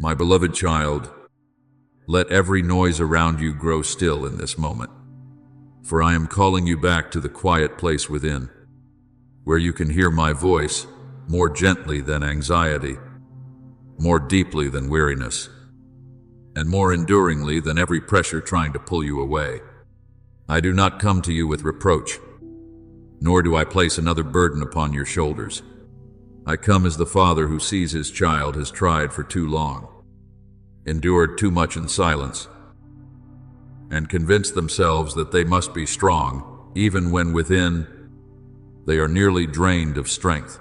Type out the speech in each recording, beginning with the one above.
My beloved child, let every noise around you grow still in this moment, for I am calling you back to the quiet place within, where you can hear my voice more gently than anxiety, more deeply than weariness, and more enduringly than every pressure trying to pull you away. I do not come to you with reproach, nor do I place another burden upon your shoulders. I come as the father who sees his child has tried for too long, endured too much in silence, and convinced themselves that they must be strong, even when within they are nearly drained of strength.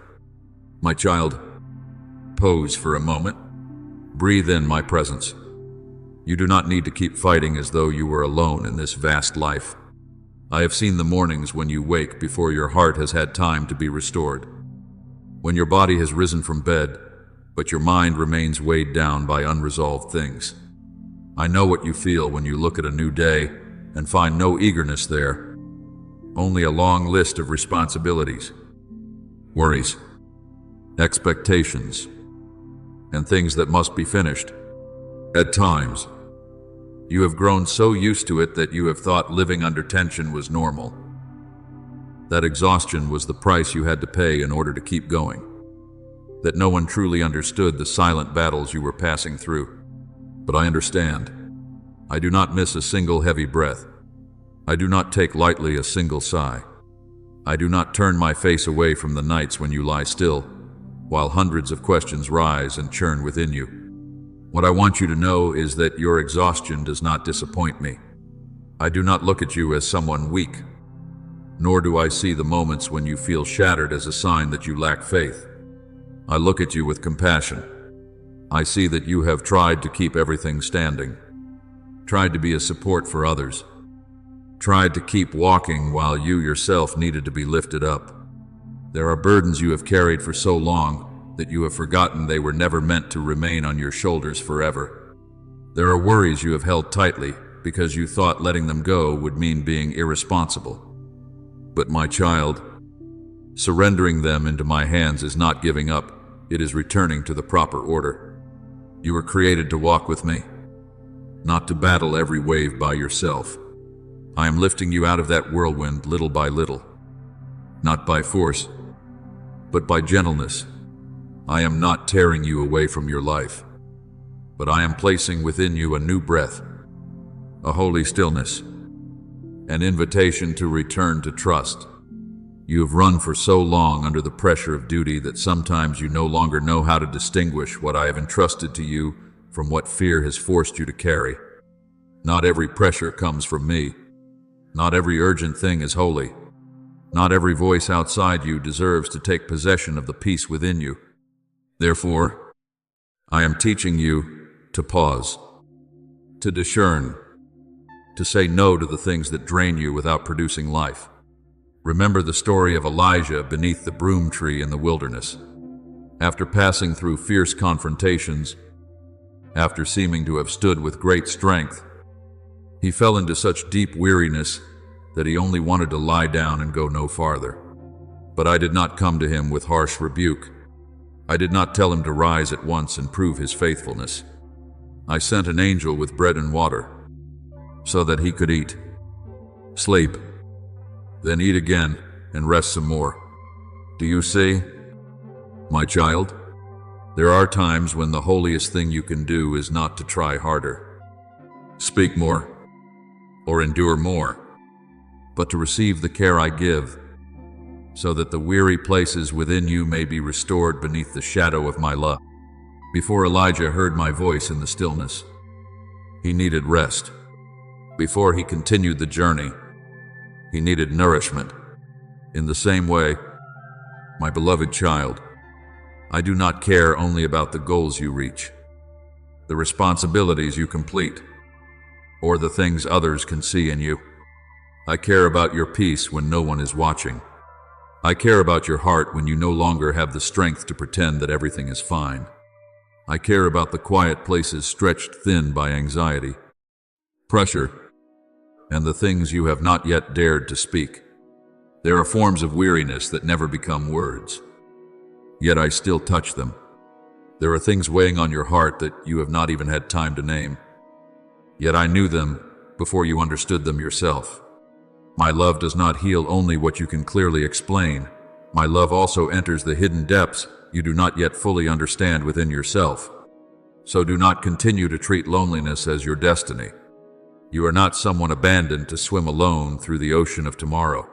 My child, pause for a moment. Breathe in my presence. You do not need to keep fighting as though you were alone in this vast life. I have seen the mornings when you wake before your heart has had time to be restored, when your body has risen from bed, but your mind remains weighed down by unresolved things. I know what you feel when you look at a new day and find no eagerness there, only a long list of responsibilities, worries, expectations, and things that must be finished. At times, you have grown so used to it that you have thought living under tension was normal. That exhaustion was the price you had to pay in order to keep going. That no one truly understood the silent battles you were passing through. But I understand. I do not miss a single heavy breath. I do not take lightly a single sigh. I do not turn my face away from the nights when you lie still, while hundreds of questions rise and churn within you. What I want you to know is that your exhaustion does not disappoint me. I do not look at you as someone weak, nor do I see the moments when you feel shattered as a sign that you lack faith. I look at you with compassion. I see that you have tried to keep everything standing, tried to be a support for others, tried to keep walking while you yourself needed to be lifted up. There are burdens you have carried for so long that you have forgotten they were never meant to remain on your shoulders forever. There are worries you have held tightly because you thought letting them go would mean being irresponsible. But my child, surrendering them into my hands is not giving up, it is returning to the proper order. You were created to walk with me, not to battle every wave by yourself. I am lifting you out of that whirlwind little by little, not by force, but by gentleness. I am not tearing you away from your life, but I am placing within you a new breath, a holy stillness, an invitation to return to trust. You have run for so long under the pressure of duty that sometimes you no longer know how to distinguish what I have entrusted to you from what fear has forced you to carry. Not every pressure comes from me. Not every urgent thing is holy. Not every voice outside you deserves to take possession of the peace within you. Therefore, I am teaching you to pause, to discern, to say no to the things that drain you without producing life. Remember the story of Elijah beneath the broom tree in the wilderness. After passing through fierce confrontations, after seeming to have stood with great strength, he fell into such deep weariness that he only wanted to lie down and go no farther. But I did not come to him with harsh rebuke. I did not tell him to rise at once and prove his faithfulness. I sent an angel with bread and water, so that he could eat, sleep, then eat again and rest some more. Do you see, my child? There are times when the holiest thing you can do is not to try harder, speak more, or endure more, but to receive the care I give, so that the weary places within you may be restored beneath the shadow of my love. Before Elijah heard my voice in the stillness, he needed rest. Before he continued the journey, he needed nourishment. In the same way, my beloved child, I do not care only about the goals you reach, the responsibilities you complete, or the things others can see in you. I care about your peace when no one is watching. I care about your heart when you no longer have the strength to pretend that everything is fine. I care about the quiet places stretched thin by anxiety, pressure, and the things you have not yet dared to speak. There are forms of weariness that never become words, yet I still touch them. There are things weighing on your heart that you have not even had time to name. Yet I knew them before you understood them yourself. My love does not heal only what you can clearly explain. My love also enters the hidden depths you do not yet fully understand within yourself. So do not continue to treat loneliness as your destiny. You are not someone abandoned to swim alone through the ocean of tomorrow.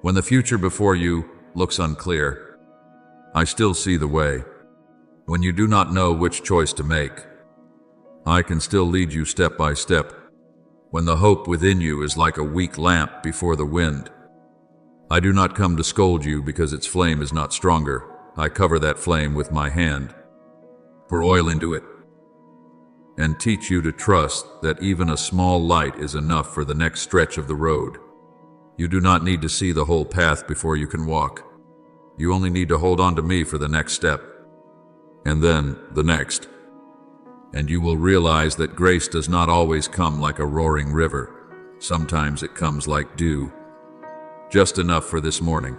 When the future before you looks unclear, I still see the way. When you do not know which choice to make, I can still lead you step by step. When the hope within you is like a weak lamp before the wind, I do not come to scold you because its flame is not stronger. I cover that flame with my hand, pour oil into it, and teach you to trust that even a small light is enough for the next stretch of the road. You do not need to see the whole path before you can walk. You only need to hold on to me for the next step, and then the next. And you will realize that grace does not always come like a roaring river. Sometimes it comes like dew, just enough for this morning.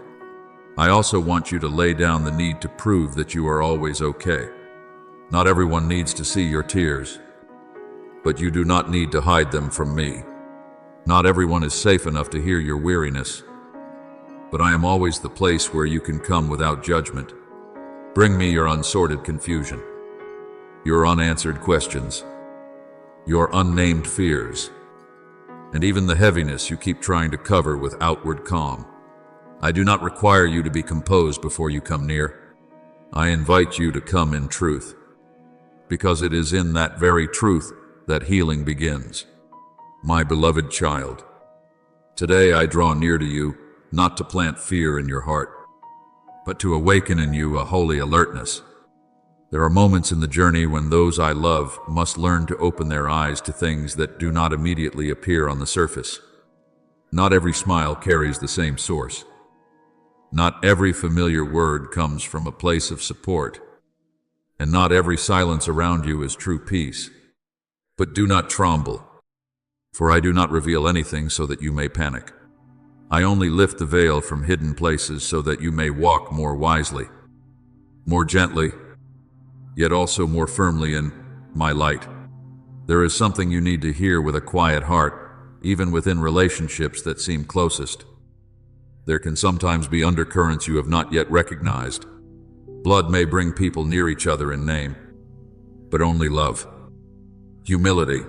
I also want you to lay down the need to prove that you are always okay. Not everyone needs to see your tears, but you do not need to hide them from me. Not everyone is safe enough to hear your weariness, but I am always the place where you can come without judgment. Bring me your unsorted confusion, your unanswered questions, your unnamed fears, and even the heaviness you keep trying to cover with outward calm. I do not require you to be composed before you come near. I invite you to come in truth, because it is in that very truth that healing begins. My beloved child, today I draw near to you, not to plant fear in your heart, but to awaken in you a holy alertness. There are moments in the journey when those I love must learn to open their eyes to things that do not immediately appear on the surface. Not every smile carries the same source. Not every familiar word comes from a place of support, and not every silence around you is true peace. But do not tremble, for I do not reveal anything so that you may panic. I only lift the veil from hidden places so that you may walk more wisely, more gently, yet also more firmly in my light. There is something you need to hear with a quiet heart, even within relationships that seem closest. There can sometimes be undercurrents you have not yet recognized. Blood may bring people near each other in name, but only love, humility,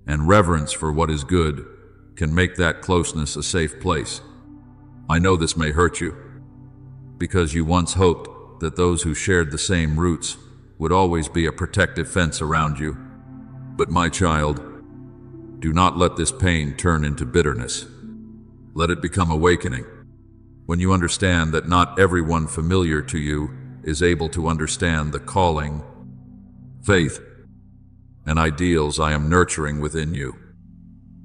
and reverence for what is good can make that closeness a safe place. I know this may hurt you, because you once hoped that those who shared the same roots would always be a protective fence around you. But my child, do not let this pain turn into bitterness. Let it become awakening. When you understand that not everyone familiar to you is able to understand the calling, faith, and ideals I am nurturing within you,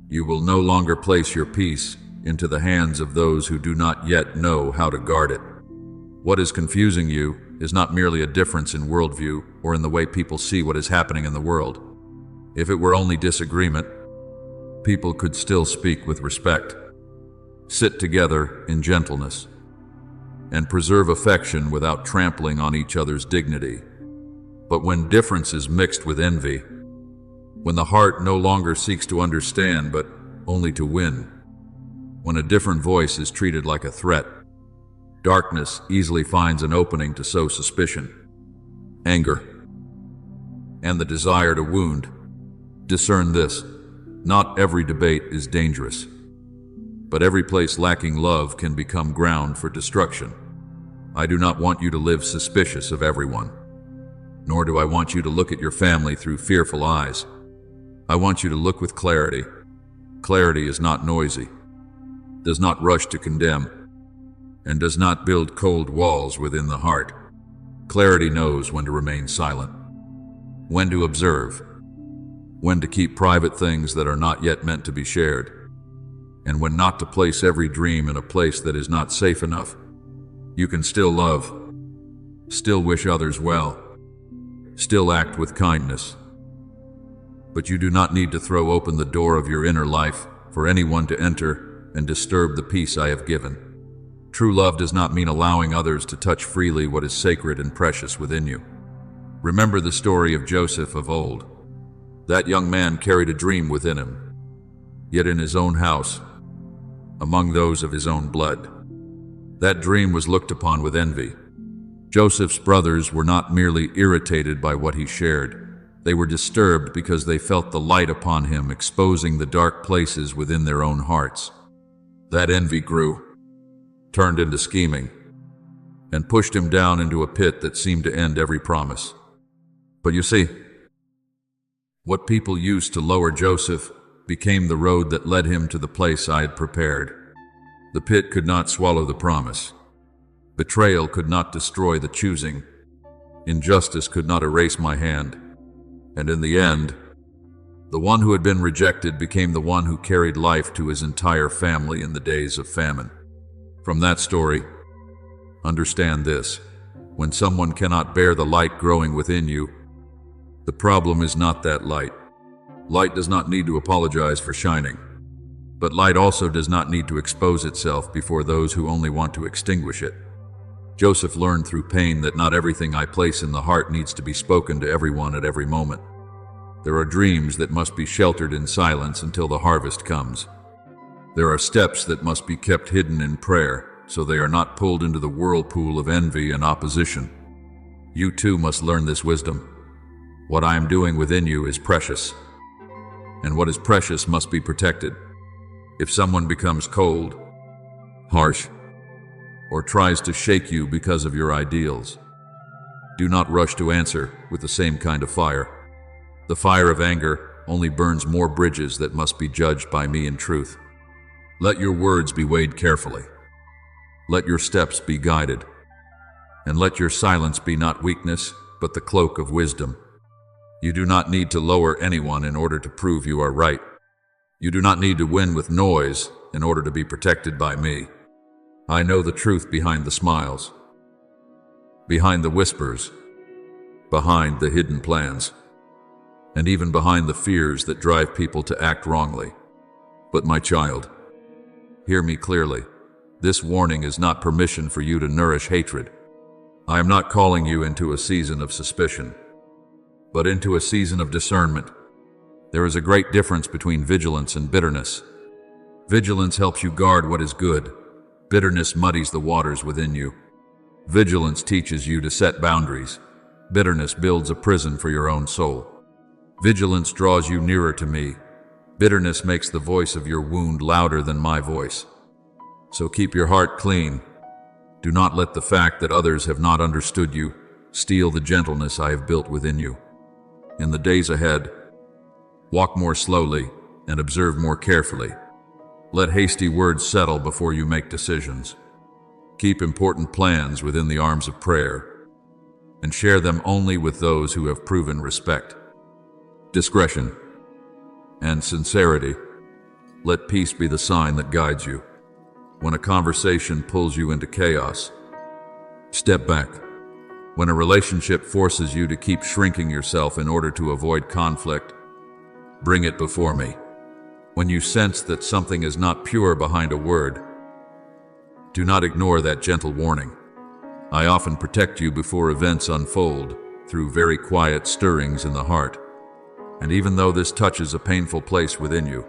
you will no longer place your peace into the hands of those who do not yet know how to guard it. What is confusing you is not merely a difference in worldview or in the way people see what is happening in the world. If it were only disagreement, people could still speak with respect, sit together in gentleness, and preserve affection without trampling on each other's dignity. But when difference is mixed with envy, when the heart no longer seeks to understand but only to win, when a different voice is treated like a threat, darkness easily finds an opening to sow suspicion, anger, and the desire to wound. Discern this: not every debate is dangerous, but every place lacking love can become ground for destruction. I do not want you to live suspicious of everyone, nor do I want you to look at your family through fearful eyes. I want you to look with clarity. Clarity is not noisy, does not rush to condemn, and does not build cold walls within the heart. Clarity knows when to remain silent, when to observe, when to keep private things that are not yet meant to be shared, and when not to place every dream in a place that is not safe enough. You can still love, still wish others well, still act with kindness, but you do not need to throw open the door of your inner life for anyone to enter and disturb the peace I have given. True love does not mean allowing others to touch freely what is sacred and precious within you. Remember the story of Joseph of old. That young man carried a dream within him, yet in his own house, among those of his own blood, that dream was looked upon with envy. Joseph's brothers were not merely irritated by what he shared. They were disturbed because they felt the light upon him exposing the dark places within their own hearts. That envy grew, turned into scheming, and pushed him down into a pit that seemed to end every promise. But you see, what people used to lower Joseph became the road that led him to the place I had prepared. The pit could not swallow the promise. Betrayal could not destroy the choosing. Injustice could not erase my hand. And in the end, the one who had been rejected became the one who carried life to his entire family in the days of famine. From that story, understand this: when someone cannot bear the light growing within you, the problem is not that light. Light does not need to apologize for shining, but light also does not need to expose itself before those who only want to extinguish it. Joseph learned through pain that not everything I place in the heart needs to be spoken to everyone at every moment. There are dreams that must be sheltered in silence until the harvest comes. There are steps that must be kept hidden in prayer, so they are not pulled into the whirlpool of envy and opposition. You too must learn this wisdom. What I am doing within you is precious, and what is precious must be protected. If someone becomes cold, harsh, or tries to shake you because of your ideals, do not rush to answer with the same kind of fire. The fire of anger only burns more bridges that must be judged by me in truth. Let your words be weighed carefully. Let your steps be guided. And let your silence be not weakness, but the cloak of wisdom. You do not need to lower anyone in order to prove you are right. You do not need to win with noise in order to be protected by me. I know the truth behind the smiles, behind the whispers, behind the hidden plans, and even behind the fears that drive people to act wrongly. But my child, hear me clearly. This warning is not permission for you to nourish hatred. I am not calling you into a season of suspicion, but into a season of discernment. There is a great difference between vigilance and bitterness. Vigilance helps you guard what is good. Bitterness muddies the waters within you. Vigilance teaches you to set boundaries. Bitterness builds a prison for your own soul. Vigilance draws you nearer to me. Bitterness makes the voice of your wound louder than my voice. So keep your heart clean. Do not let the fact that others have not understood you steal the gentleness I have built within you. In the days ahead, walk more slowly and observe more carefully. Let hasty words settle before you make decisions. Keep important plans within the arms of prayer, and share them only with those who have proven respect, discretion, and sincerity. Let peace be the sign that guides you. When a conversation pulls you into chaos, step back. When a relationship forces you to keep shrinking yourself in order to avoid conflict, bring it before me. When you sense that something is not pure behind a word, do not ignore that gentle warning. I often protect you before events unfold through very quiet stirrings in the heart. And even though this touches a painful place within you,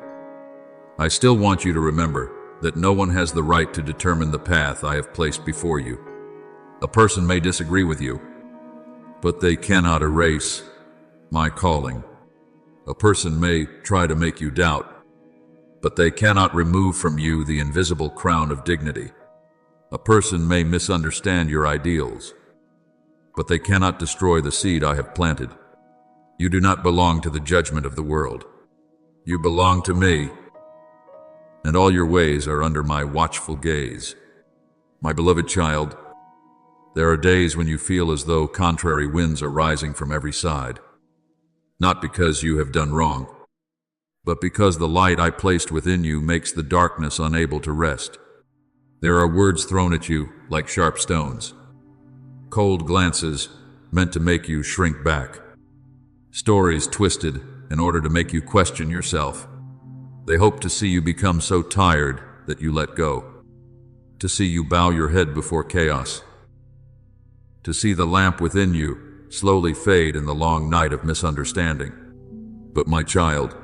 I still want you to remember that no one has the right to determine the path I have placed before you. A person may disagree with you, but they cannot erase my calling. A person may try to make you doubt, but they cannot remove from you the invisible crown of dignity. A person may misunderstand your ideals, but they cannot destroy the seed I have planted. You do not belong to the judgment of the world. You belong to me, and all your ways are under my watchful gaze. My beloved child, there are days when you feel as though contrary winds are rising from every side, not because you have done wrong, but because the light I placed within you makes the darkness unable to rest. There are words thrown at you like sharp stones, cold glances meant to make you shrink back, stories twisted in order to make you question yourself. They hope to see you become so tired that you let go, to see you bow your head before chaos, to see the lamp within you slowly fade in the long night of misunderstanding. But my child,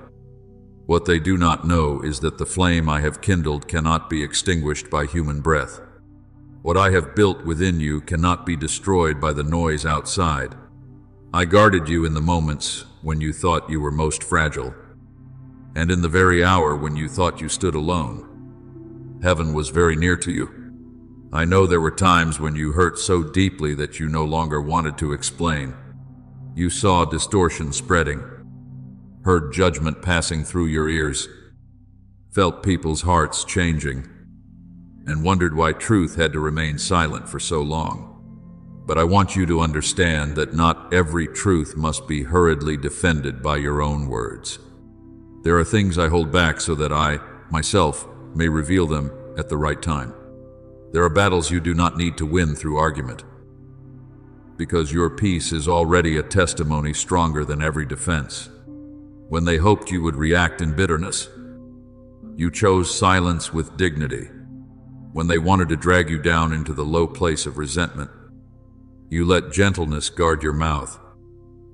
what they do not know is that the flame I have kindled cannot be extinguished by human breath. What I have built within you cannot be destroyed by the noise outside. I guarded you in the moments when you thought you were most fragile, and in the very hour when you thought you stood alone. Heaven was very near to you. I know there were times when you hurt so deeply that you no longer wanted to explain. You saw distortion spreading, heard judgment passing through your ears, felt people's hearts changing, and wondered why truth had to remain silent for so long. But I want you to understand that not every truth must be hurriedly defended by your own words. There are things I hold back so that I, myself, may reveal them at the right time. There are battles you do not need to win through argument, because your peace is already a testimony stronger than every defense. When they hoped you would react in bitterness, you chose silence with dignity. When they wanted to drag you down into the low place of resentment, you let gentleness guard your mouth.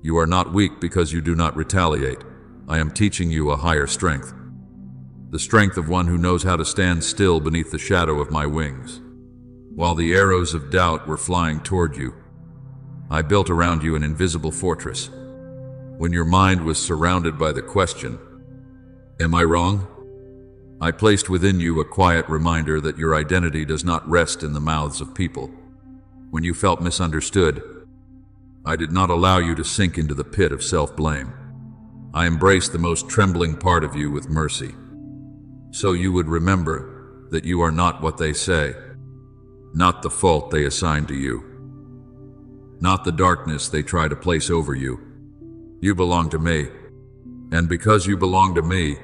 You are not weak because you do not retaliate. I am teaching you a higher strength, the strength of one who knows how to stand still beneath the shadow of my wings. While the arrows of doubt were flying toward you, I built around you an invisible fortress. When your mind was surrounded by the question, "Am I wrong?" I placed within you a quiet reminder that your identity does not rest in the mouths of people. When you felt misunderstood, I did not allow you to sink into the pit of self-blame. I embraced the most trembling part of you with mercy, so you would remember that you are not what they say, not the fault they assign to you, not the darkness they try to place over you. You belong to me, and because you belong to me,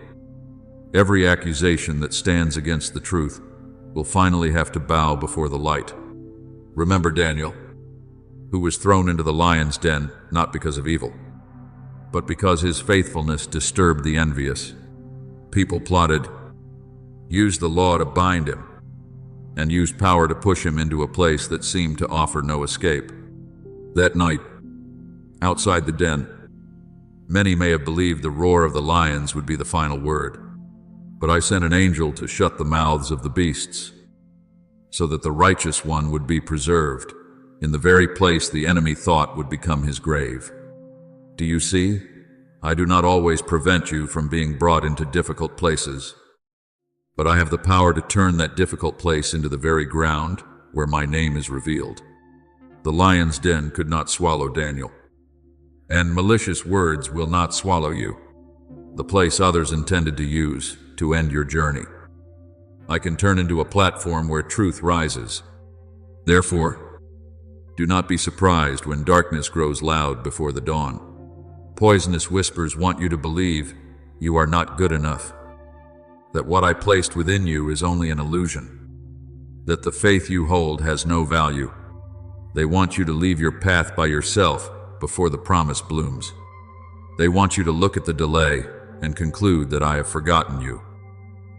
every accusation that stands against the truth will finally have to bow before the light. Remember Daniel, who was thrown into the lion's den not because of evil, but because his faithfulness disturbed the envious. People plotted, used the law to bind him, and used power to push him into a place that seemed to offer no escape. That night, outside the den, many may have believed the roar of the lions would be the final word, but I sent an angel to shut the mouths of the beasts, so that the righteous one would be preserved in the very place the enemy thought would become his grave. Do you see? I do not always prevent you from being brought into difficult places, but I have the power to turn that difficult place into the very ground where my name is revealed. The lion's den could not swallow Daniel, and malicious words will not swallow you, the place others intended to use to end your journey. I can turn into a platform where truth rises. Therefore, do not be surprised when darkness grows loud before the dawn. Poisonous whispers want you to believe you are not good enough, that what I placed within you is only an illusion, that the faith you hold has no value. They want you to leave your path by yourself before the promise blooms. They want you to look at the delay and conclude that I have forgotten you.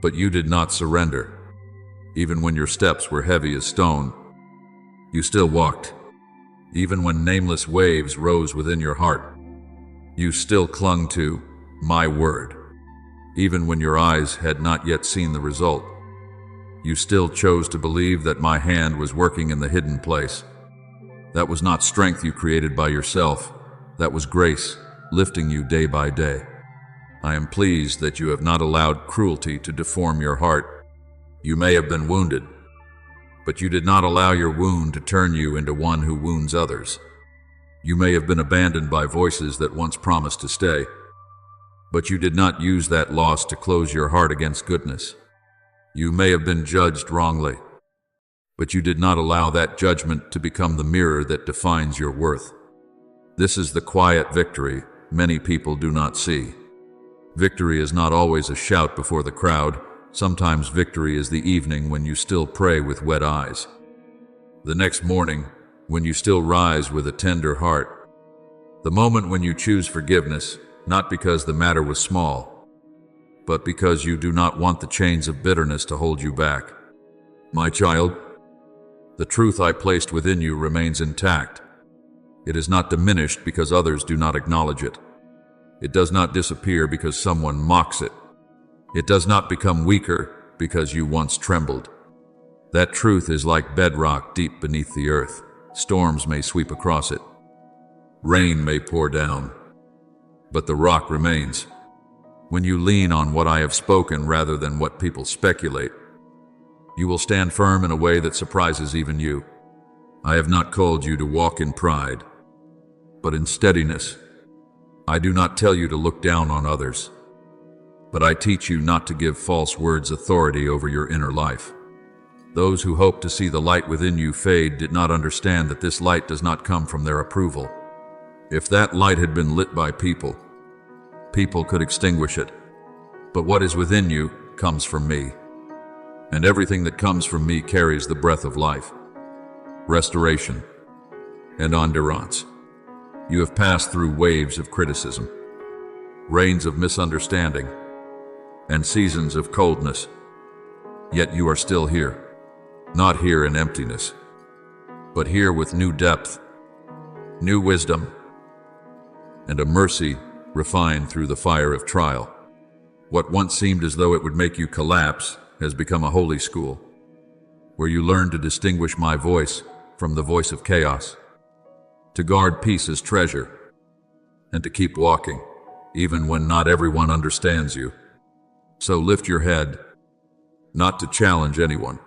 But you did not surrender. Even when your steps were heavy as stone, you still walked. Even when nameless waves rose within your heart, you still clung to my word. Even when your eyes had not yet seen the result, you still chose to believe that my hand was working in the hidden place. That was not strength you created by yourself. That was grace, lifting you day by day. I am pleased that you have not allowed cruelty to deform your heart. You may have been wounded, but you did not allow your wound to turn you into one who wounds others. You may have been abandoned by voices that once promised to stay, but you did not use that loss to close your heart against goodness. You may have been judged wrongly, but you did not allow that judgment to become the mirror that defines your worth. This is the quiet victory many people do not see. Victory is not always a shout before the crowd. Sometimes victory is the evening when you still pray with wet eyes. The next morning, when you still rise with a tender heart. The moment when you choose forgiveness, not because the matter was small, but because you do not want the chains of bitterness to hold you back. My child, the truth I placed within you remains intact. It is not diminished because others do not acknowledge it. It does not disappear because someone mocks it. It does not become weaker because you once trembled. That truth is like bedrock deep beneath the earth. Storms may sweep across it. Rain may pour down, but the rock remains. When you lean on what I have spoken rather than what people speculate, you will stand firm in a way that surprises even you. I have not called you to walk in pride, but in steadiness. I do not tell you to look down on others, but I teach you not to give false words authority over your inner life. Those who hope to see the light within you fade did not understand that this light does not come from their approval. If that light had been lit by people, people could extinguish it. But what is within you comes from me, and everything that comes from me carries the breath of life, restoration, and endurance. You have passed through waves of criticism, rains of misunderstanding, and seasons of coldness. Yet you are still here, not here in emptiness, but here with new depth, new wisdom, and a mercy refined through the fire of trial. What once seemed as though it would make you collapse has become a holy school, where you learn to distinguish my voice from the voice of chaos, to guard peace as treasure, and to keep walking, even when not everyone understands you. So lift your head, not to challenge anyone,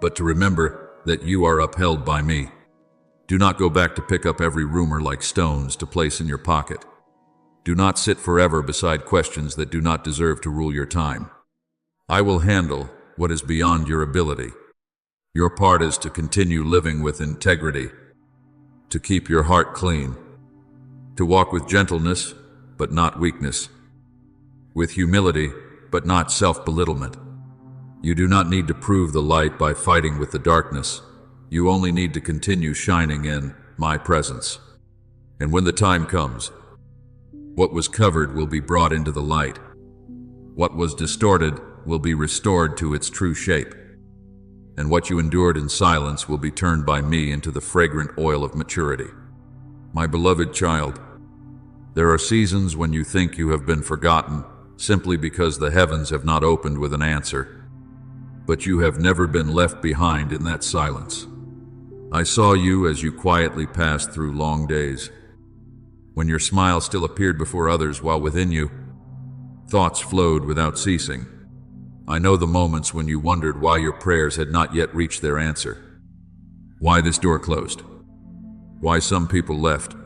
but to remember that you are upheld by me. Do not go back to pick up every rumor like stones to place in your pocket. Do not sit forever beside questions that do not deserve to rule your time. I will handle what is beyond your ability. Your part is to continue living with integrity, to keep your heart clean, to walk with gentleness, but not weakness, with humility, but not self-belittlement. You do not need to prove the light by fighting with the darkness. You only need to continue shining in my presence. And when the time comes, what was covered will be brought into the light. What was distorted will be restored to its true shape. And what you endured in silence will be turned by me into the fragrant oil of maturity. My beloved child, there are seasons when you think you have been forgotten simply because the heavens have not opened with an answer. But you have never been left behind in that silence. I saw you as you quietly passed through long days, when your smile still appeared before others while within you, thoughts flowed without ceasing. I know the moments when you wondered why your prayers had not yet reached their answer. Why this door closed? Why some people left?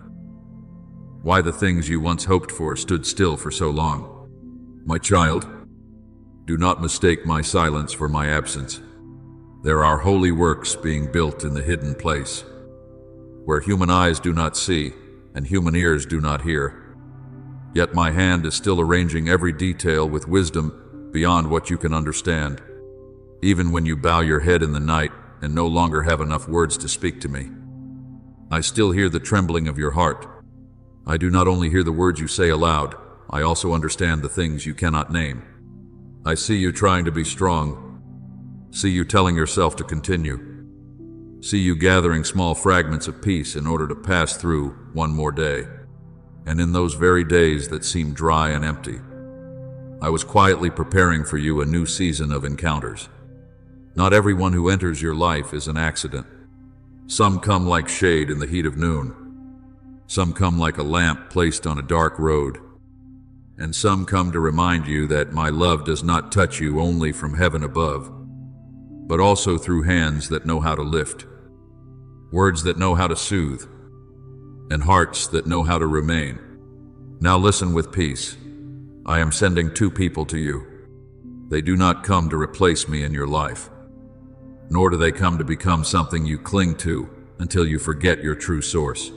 Why the things you once hoped for stood still for so long? My child, do not mistake my silence for my absence. There are holy works being built in the hidden place, where human eyes do not see and human ears do not hear. Yet my hand is still arranging every detail with wisdom beyond what you can understand, even when you bow your head in the night and no longer have enough words to speak to me. I still hear the trembling of your heart. I do not only hear the words you say aloud, I also understand the things you cannot name. I see you trying to be strong, see you telling yourself to continue, see you gathering small fragments of peace in order to pass through one more day. And in those very days that seem dry and empty, I was quietly preparing for you a new season of encounters. Not everyone who enters your life is an accident. Some come like shade in the heat of noon. Some come like a lamp placed on a dark road. And some come to remind you that my love does not touch you only from heaven above, but also through hands that know how to lift, words that know how to soothe, and hearts that know how to remain. Now listen with peace. I am sending two people to you. They do not come to replace me in your life, nor do they come to become something you cling to until you forget your true source.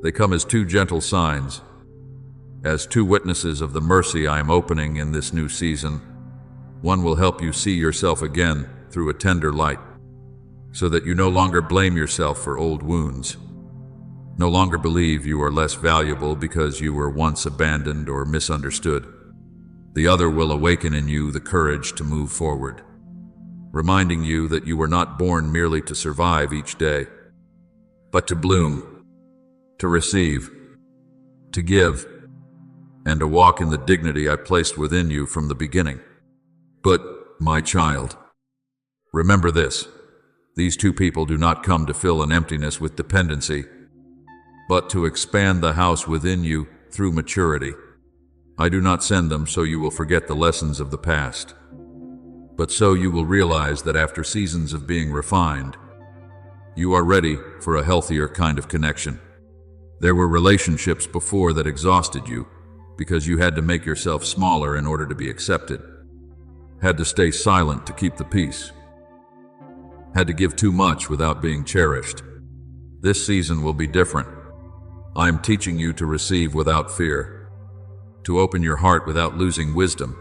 They come as two gentle signs, as two witnesses of the mercy I am opening in this new season. One will help you see yourself again through a tender light, so that you no longer blame yourself for old wounds, no longer believe you are less valuable because you were once abandoned or misunderstood. The other will awaken in you the courage to move forward, reminding you that you were not born merely to survive each day, but to bloom, to receive, to give, and to walk in the dignity I placed within you from the beginning. But, my child, remember this. These two people do not come to fill an emptiness with dependency, but to expand the house within you through maturity. I do not send them so you will forget the lessons of the past, but so you will realize that after seasons of being refined, you are ready for a healthier kind of connection. There were relationships before that exhausted you because you had to make yourself smaller in order to be accepted, had to stay silent to keep the peace, had to give too much without being cherished. This season will be different. I am teaching you to receive without fear, to open your heart without losing wisdom,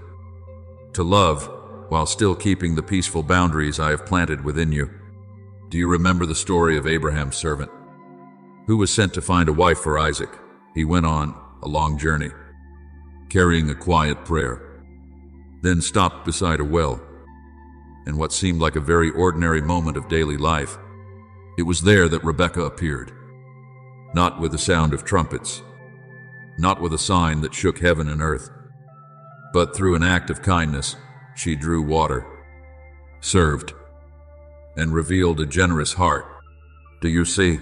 to love while still keeping the peaceful boundaries I have planted within you. Do you remember the story of Abraham's servant, who was sent to find a wife for Isaac? He went on a long journey, carrying a quiet prayer, then stopped beside a well. In what seemed like a very ordinary moment of daily life, it was there that Rebekah appeared. Not with the sound of trumpets, not with a sign that shook heaven and earth, but through an act of kindness, she drew water, served, and revealed a generous heart. Do you see?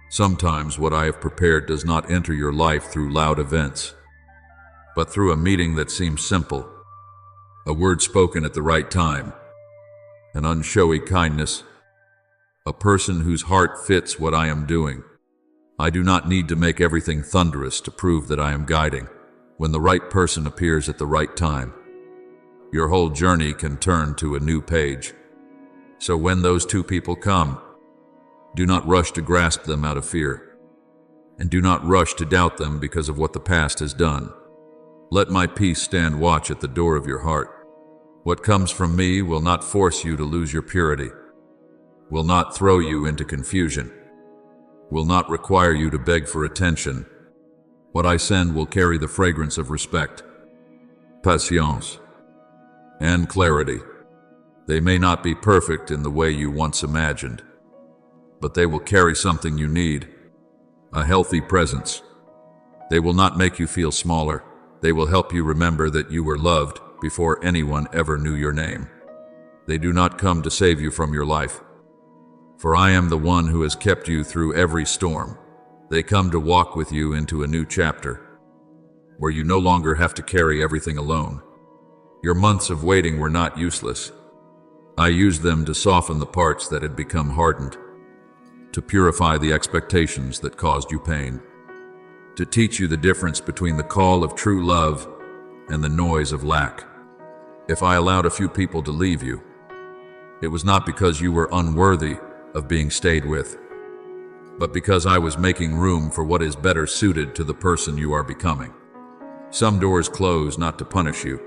Sometimes what I have prepared does not enter your life through loud events, but through a meeting that seems simple, a word spoken at the right time, an unshowy kindness, a person whose heart fits what I am doing. I do not need to make everything thunderous to prove that I am guiding. When the right person appears at the right time, your whole journey can turn to a new page. So when those two people come, do not rush to grasp them out of fear, and do not rush to doubt them because of what the past has done. Let my peace stand watch at the door of your heart. What comes from me will not force you to lose your purity, will not throw you into confusion, will not require you to beg for attention. What I send will carry the fragrance of respect, patience, and clarity. They may not be perfect in the way you once imagined, but they will carry something you need, a healthy presence. They will not make you feel smaller. They will help you remember that you were loved before anyone ever knew your name. They do not come to save you from your life, for I am the one who has kept you through every storm. They come to walk with you into a new chapter, where you no longer have to carry everything alone. Your months of waiting were not useless. I used them to soften the parts that had become hardened, to purify the expectations that caused you pain, to teach you the difference between the call of true love and the noise of lack. If I allowed a few people to leave you, it was not because you were unworthy of being stayed with, but because I was making room for what is better suited to the person you are becoming. Some doors close not to punish you,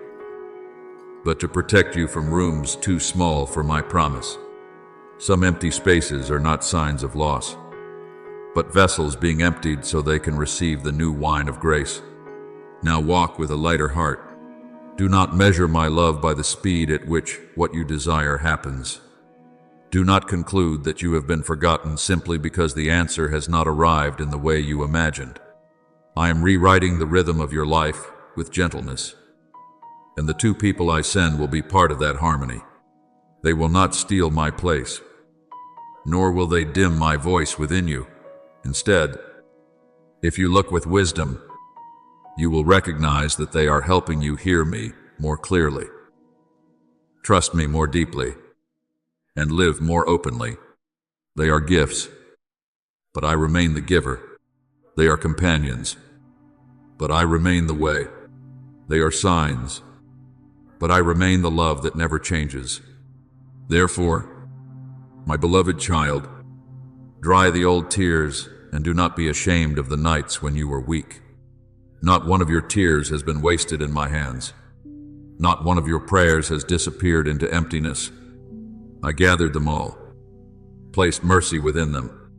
but to protect you from rooms too small for my promise. Some empty spaces are not signs of loss, but vessels being emptied so they can receive the new wine of grace. Now walk with a lighter heart. Do not measure my love by the speed at which what you desire happens. Do not conclude that you have been forgotten simply because the answer has not arrived in the way you imagined. I am rewriting the rhythm of your life with gentleness, and the two people I send will be part of that harmony. They will not steal my place, nor will they dim my voice within you. Instead, if you look with wisdom, you will recognize that they are helping you hear me more clearly, trust me more deeply, and live more openly. They are gifts, but I remain the giver. They are companions, but I remain the way. They are signs, but I remain the love that never changes. Therefore, my beloved child, dry the old tears and do not be ashamed of the nights when you were weak. Not one of your tears has been wasted in my hands. Not one of your prayers has disappeared into emptiness. I gathered them all, placed mercy within them,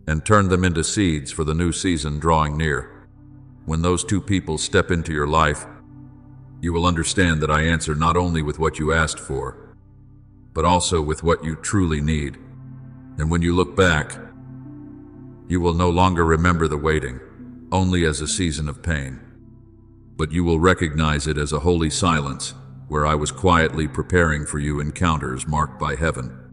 and turned them into seeds for the new season drawing near. When those two people step into your life, you will understand that I answer not only with what you asked for, but also with what you truly need. And when you look back, You will no longer remember the waiting, only as a season of pain. But you will recognize it as a holy silence, where I was quietly preparing for you encounters marked by heaven.